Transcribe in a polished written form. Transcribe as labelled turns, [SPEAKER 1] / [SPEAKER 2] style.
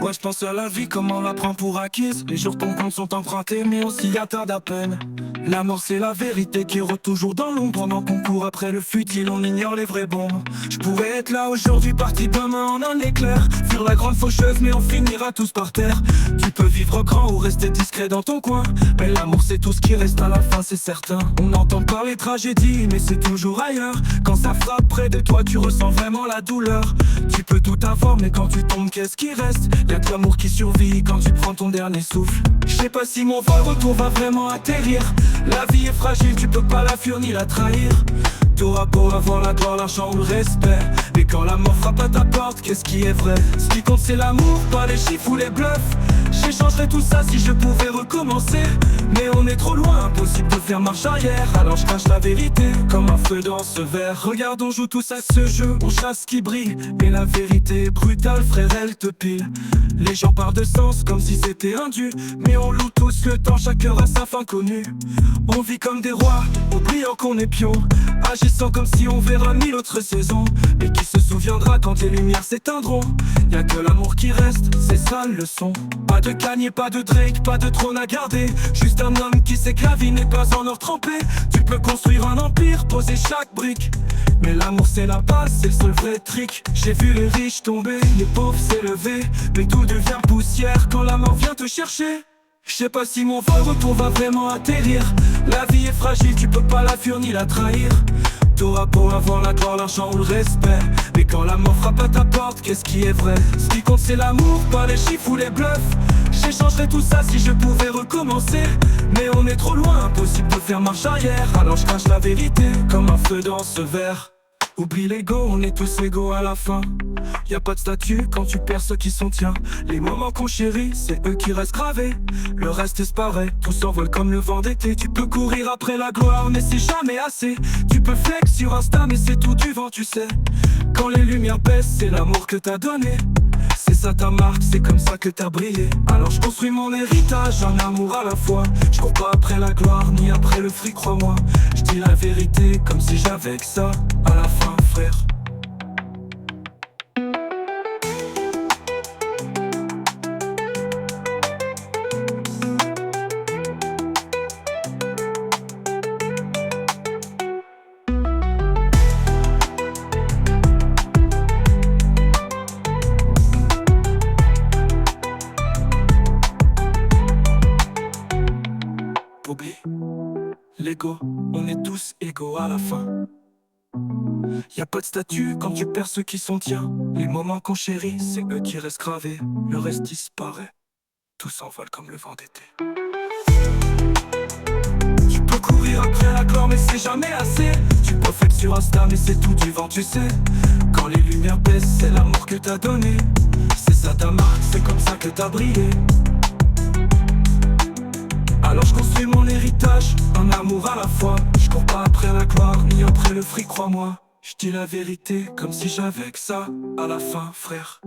[SPEAKER 1] Ouais, je pense à la vie comme on la prend pour acquise. Les jours ton compte sont empruntés mais on s'y attarde à peine. La mort c'est la vérité qui rôde toujours dans l'ombre. Pendant qu'on court après le futile, on ignore les vrais bombes. Je pourrais être là aujourd'hui, parti demain en un éclair. Fuir la grande faucheuse mais on finira tous par terre. Tu peux vivre grand ou rester discret dans ton coin, mais l'amour c'est tout ce qui reste à la fin, c'est certain. On entend parler tragédie mais c'est toujours ailleurs. Quand ça frappe près de toi tu ressens vraiment la douleur. Tu peux tout avoir mais quand tu tombes qu'est-ce qui reste? Y'a que l'amour qui survit quand tu prends ton dernier souffle. Je sais pas si mon vol retour va vraiment atterrir. La vie est fragile, tu peux pas la fuir ni la trahir. T'auras beau avoir la gloire, l'argent ou le respect, mais quand la mort frappe à ta porte, qu'est-ce qui est vrai? Ce qui compte c'est l'amour, pas les chiffres ou les bluffs. J'échangerais tout ça si je pouvais recommencer, mais on est trop loin, impossible de faire marche arrière. Alors je cache la vérité comme un feu dans ce verre. Regarde, on joue tous à ce jeu, on chasse qui brille, mais la vérité est brutale, frère, elle te pile. Les gens parlent de sens comme si c'était un dû, mais on loue tous le temps, chaque heure a sa fin connue. On vit comme des rois, oubliant qu'on est pion, agissant comme si on verra mille autres saisons. Mais qui se souviendra quand les lumières s'éteindront? Y'a que l'amour qui reste, c'est ça le leçon. Pas de Kanye, pas de Drake, pas de trône à garder. Juste un homme qui sait que la vie n'est pas en or trempé. Tu peux construire un empire, poser chaque brique, mais l'amour c'est la base, c'est le seul vrai trick. J'ai vu les riches tomber, les pauvres s'élever, mais tout devient poussière quand la mort vient te chercher. Je sais pas si mon vol retour va vraiment atterrir. La vie est fragile, tu peux pas la fuir ni la trahir. T'auras beau avoir la gloire, l'argent ou le respect, mais quand la mort frappe à ta porte, qu'est-ce qui est vrai? Ce qui compte c'est l'amour, pas les chiffres ou les bluffs. J'échangerais tout ça si je pouvais recommencer, mais on est trop loin, impossible de faire marche arrière. Alors je cache la vérité comme un feu dans ce verre. Oublie l'ego, on est tous égaux à la fin. Y'a pas de statut quand tu perds ceux qui sont tiens. Les moments qu'on chérit, c'est eux qui restent gravés. Le reste disparaît, tout s'envole comme le vent d'été. Tu peux courir après la gloire mais c'est jamais assez. Tu peux flex sur Insta mais c'est tout du vent tu sais. Quand les lumières baissent, c'est l'amour que t'as donné. C'est ça ta marque, c'est comme ça que t'as brillé. Alors je construis mon héritage, un amour à la fois. Je cours pas après la gloire, ni après le fric, crois-moi. Je dis la vérité comme si j'avais que ça à la fin, frère. Oublie l'ego, on est tous égaux à la fin. Y'a pas de statut quand tu perds ceux qui sont tiens. Les moments qu'on chérit, c'est eux qui restent gravés. Le reste disparaît, tout s'envole comme le vent d'été. Tu peux courir après la gloire mais c'est jamais assez. Tu peux faire sur Insta mais c'est tout du vent tu sais. Quand les lumières baissent, c'est l'amour que t'as donné. C'est ça ta marque, c'est comme ça que t'as brillé. Alors je construis mon héritage, un amour à la fois. Je cours pas après la gloire, ni après le fric, crois-moi. Je dis la vérité comme si j'avais que ça à la fin, frère.